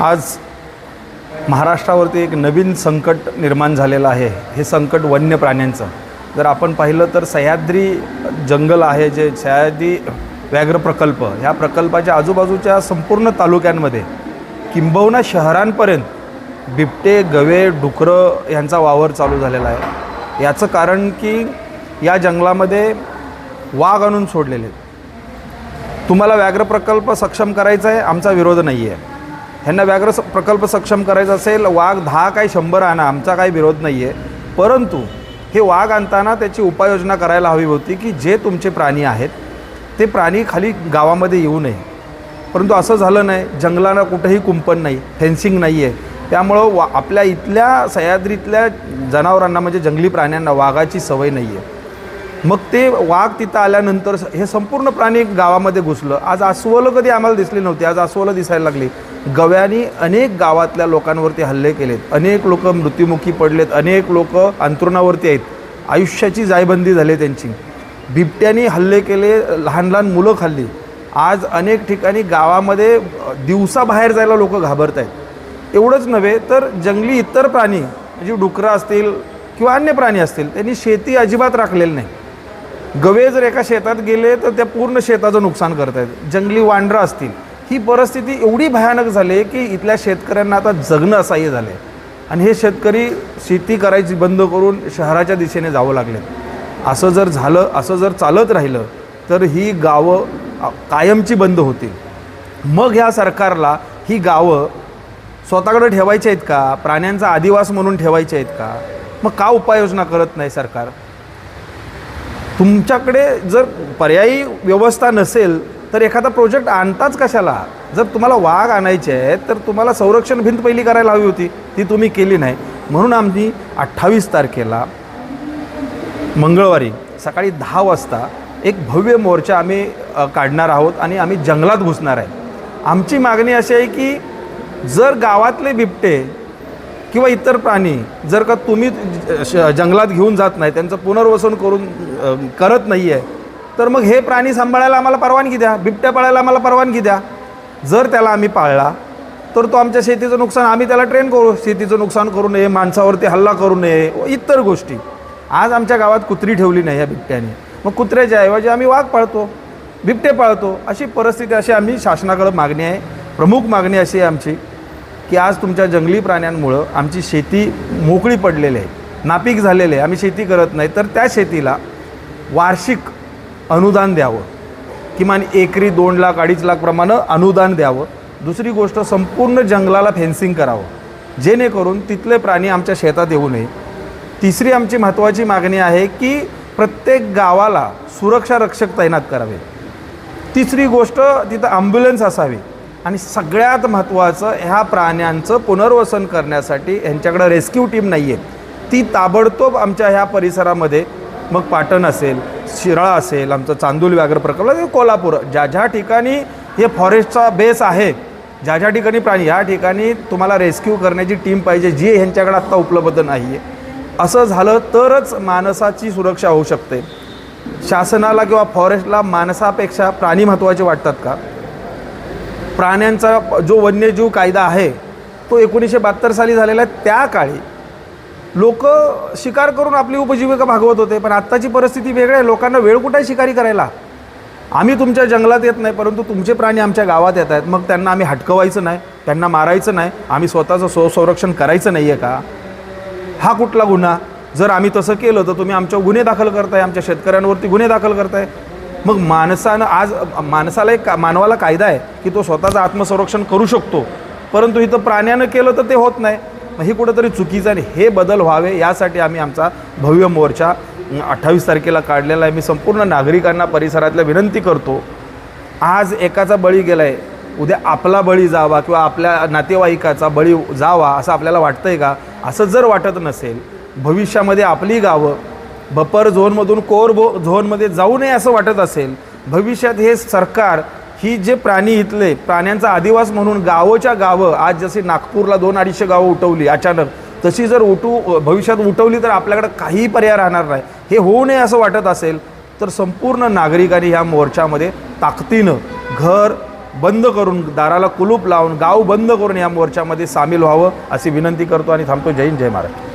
आज महाराष्ट्रावरती एक नवीन संकट निर्माण झालेलं आहे. हे संकट वन्य प्राण्यांचं. जर आपण पाहिलं तर सह्याद्री जंगल आहे, जे सह्याद्री व्याघ्र प्रकल्प, ह्या प्रकल्पाच्या आजूबाजूच्या संपूर्ण तालुक्यांमध्ये किंबहुना शहरांपर्यंत बिबटे, गवे, डुकरं यांचा वावर चालू झालेला आहे. याचं कारण की या जंगलामध्ये वाघ आणून सोडलेले आहेत. तुम्हाला व्याघ्र प्रकल्प सक्षम करायचा आहे, आमचा विरोध नाही आहे. ह्यांना व्याघ्र प्रकल्प सक्षम करायचा असेल, वाघ 10 काय 100 आणा, आमचा काही विरोध नाही आहे. परंतु हे वाघ आणताना त्याची उपाययोजना करायला हवी होती की जे तुमचे प्राणी आहेत ते प्राणी खाली गावामध्ये येऊ नये. परंतु असं झालं नाही. जंगलाला कुठेही कुंपण नाही, फेन्सिंग नाही आहे. त्यामुळं आपल्या इथल्या सह्याद्रीतल्या जनावरांना म्हणजे जंगली प्राण्यांना वाघाची सवय नाही आहे. मग ते वाघ तिथं आल्यानंतर हे संपूर्ण प्राणी गावामध्ये घुसलं. आज अस्वलं कधी आम्हाला दिसली नव्हती, आज अस्वलं दिसायला लागली. गव्यानी अनेक गावातल्या लोकांवरती हल्ले केलेत, अनेक लोक मृत्युमुखी पडलेत, अनेक लोक अंथरुणावरती आहेत, आयुष्याची जायबंदी झाली त्यांची. बिबट्यांनी हल्ले केले, लहान लहान मुलं खाल्ली. आज अनेक ठिकाणी गावामध्ये दिवसा बाहेर जायला लोक घाबरत आहेत. एवढंच नव्हे तर जंगली इतर प्राणी म्हणजे डुकरं असतील किंवा अन्य प्राणी असतील, त्यांनी शेती अजिबात राखलेली नाही. गवे जर एका शेतात गेले तर त्या पूर्ण शेताचं नुकसान करत आहेत. जंगली वांढरं असतील. ही परिस्थिती एवढी भयानक झाली आहे की इथल्या शेतकऱ्यांना आता जगणं असह्य झालं आहे. आणि हे शेतकरी शेती करायची बंद करून शहराच्या दिशेने जावं लागले. असं जर झालं, असं जर चालत राहिलं तर ही गावं कायमची बंद होतील. मग ह्या सरकारला ही गावं स्वतःकडे ठेवायची आहेत का, प्राण्यांचा आदिवास म्हणून ठेवायचे आहेत का? मग का उपाययोजना करत नाही सरकार? तुमच्याकडे जर पर्यायी व्यवस्था नसेल तर एखादा प्रोजेक्ट आणताच कशाला? जर तुम्हाला वाघ आणायचे आहेत तर तुम्हाला संरक्षण भिंत पहिली करायला हवी होती, ती तुम्ही केली नाही. म्हणून आम्ही 28 तारखेला मंगळवारी सकाळी 10 वाजता एक भव्य मोर्चा आम्ही काढणार आहोत आणि आम्ही जंगलात घुसणार आहे. आमची मागणी अशी आहे की जर गावातले बिबटे किंवा इतर प्राणी जर का तुम्ही जंगलात घेऊन जात नाही, त्यांचं पुनर्वसन करत नाही आहे, तर मग हे प्राणी सांभाळायला आम्हाला परवानगी द्या, बिबट्या पाळायला आम्हाला परवानगी द्या. जर त्याला आम्ही पाळला तर तो आमच्या शेतीचं नुकसान, आम्ही त्याला ट्रेन करू, शेतीचं नुकसान करू नये, माणसावरती हल्ला करू नये, इतर गोष्टी. आज आमच्या गावात कुत्री ठेवली नाही या बिबट्याने, मग कुत्र्याच्या ऐवजी आम्ही वाघ पाळतो, बिबटे पाळतो. अशी परिस्थिती, अशी आम्ही शासनाकडे मागणी आहे. प्रमुख मागणी अशी आहे आमची की आज तुमच्या जंगली प्राण्यांमुळं आमची शेती मोकळी पडलेली आहे, नापीक झालेली आहे, आम्ही शेती करत नाही. तर त्या शेतीला वार्षिक अनुदान द्यावं, किमान एकरी 2 लाख 2.5 लाख प्रमाणे अनुदान द्यावं. दुसरी गोष्ट, संपूर्ण जंगलाला फेन्सिंग करावं, जेणेकरून तिथले प्राणी आमच्या शेतात येऊ नये. तिसरी आमची महत्त्वाची मागणी आहे की प्रत्येक गावाला सुरक्षा रक्षक तैनात करावे. तिसरी गोष्ट, तिथं ॲम्ब्युलन्स असावी. आणि सगळ्यात महत्त्वाचं, ह्या प्राण्यांचं पुनर्वसन करण्यासाठी ह्यांच्याकडे रेस्क्यू टीम नाही आहे, ती ताबडतोब आमच्या ह्या परिसरामध्ये, मग पाटण असेल, शिराळा असेल, आमचं चांदूल व्याघ्र प्रकल्प, कोल्हापूर, ज्या ज्या ठिकाणी हे फॉरेस्टचा बेस आहे, ज्या ज्या ठिकाणी प्राणी, ह्या ठिकाणी तुम्हाला रेस्क्यू करण्याची टीम पाहिजे, जी ह्यांच्याकडे आत्ता उपलब्ध नाही आहे. असं झालं तरच माणसाची सुरक्षा होऊ शकते. शासनाला किंवा फॉरेस्टला माणसापेक्षा प्राणी महत्त्वाचे वाटतात का? प्राण्यांचा जो वन्यजीव कायदा आहे तो 1972 साली झालेला आहे. त्या काळी लोक शिकार करून आपली उपजीविका भागवत होते, पण आत्ताची परिस्थिती वेगळी आहे. लोकांना वेळ कुठे आहे शिकारी करायला? आम्ही तुमच्या जंगलात येत नाही, परंतु तुमचे प्राणी आमच्या गावात येत आहेत. मग त्यांना आम्ही हटकवायचं नाही, त्यांना मारायचं नाही, आम्ही स्वतःचं संरक्षण करायचं नाही आहे का? हा कुठला गुन्हा? जर आम्ही तसं केलं तर तुम्ही आमच्यावर गुन्हे दाखल करताय, आमच्या शेतकऱ्यांवरती गुन्हे दाखल करताय. मग माणसानं, आज माणसाला एक मानवाला कायदा आहे की तो स्वतःचं आत्मसंरक्षण करू शकतो, परंतु इथं प्राण्यानं केलं तर ते होत नाही. मग हे कुठंतरी चुकीचं आहे. हे बदल व्हावे यासाठी आम्ही आमचा भव्य मोर्चा 28 तारखेला काढलेला आहे. मी संपूर्ण नागरिकांना परिसरातल्या विनंती करतो, आज एकाचा बळी गेला आहे, उद्या आपला बळी जावा किंवा आपल्या नातेवाईकाचा बळी जावा असं आपल्याला वाटतं आहे का? असं जर वाटत नसेल, भविष्यामध्ये आपली गावं बफर झोनमधून कोर झोनमध्ये जाऊ नये असं वाटत असेल, भविष्यात हे सरकार ही जे प्राणी इथले प्राण्यांचा आदिवास म्हणून गावोच्या गावं, आज जशी नागपूरला 200-250 गावं उठवली अचानक, तशी जर भविष्यात उठवली तर आपल्याकडे काही पर्याय राहणार नाही. हे होऊ नये असं वाटत असेल तर संपूर्ण नागरिकांनी ह्या मोर्चामध्ये ताकदीनं घर बंद करून, दाराला कुलूप लावून, गाव बंद करून या मोर्चामध्ये सामील व्हावं अशी विनंती करतो आणि थांबतो. जय हिंद, जय महाराष्ट्र.